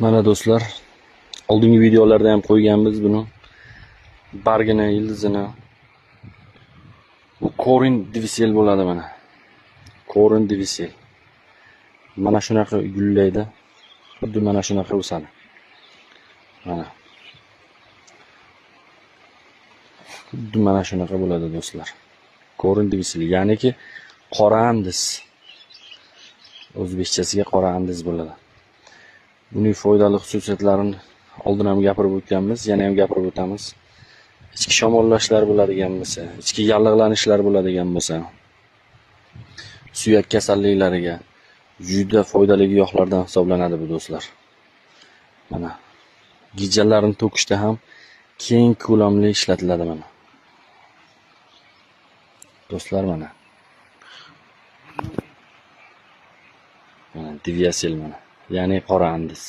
Mana do'stlar, oldingi videolarda ham qo'yganmiz buni. Bargini, yildizini. Bu Corin Divisel bo'ladi mana. Corin Divisel. Mana shunaqa gullaydi. Xuddi mana shunaqa o'sadi. Mana. Xuddi mana shunaqa bo'ladi do'stlar. Corin Divisel, ya'niki qora andis. O'zbekchasiga qora andis bo'ladi. Buning foydali xususiyatlarini oldin ham gapirib o'tganmiz, yana ham gapirib o'tamiz. Ichki shamollashlar bo'ladigan bo'lsa, ichki yallig'lanishlar bo'ladigan bo'lsa, suyak kasalliklariga juda foydali giyohlardan hisoblanadi bu do'stlar. Mana gijjalarni to'kishda ham keng ko'lamli ishlatiladi mana. Do'stlar mana. Mana Divisel mana. Ya'ni qora andis.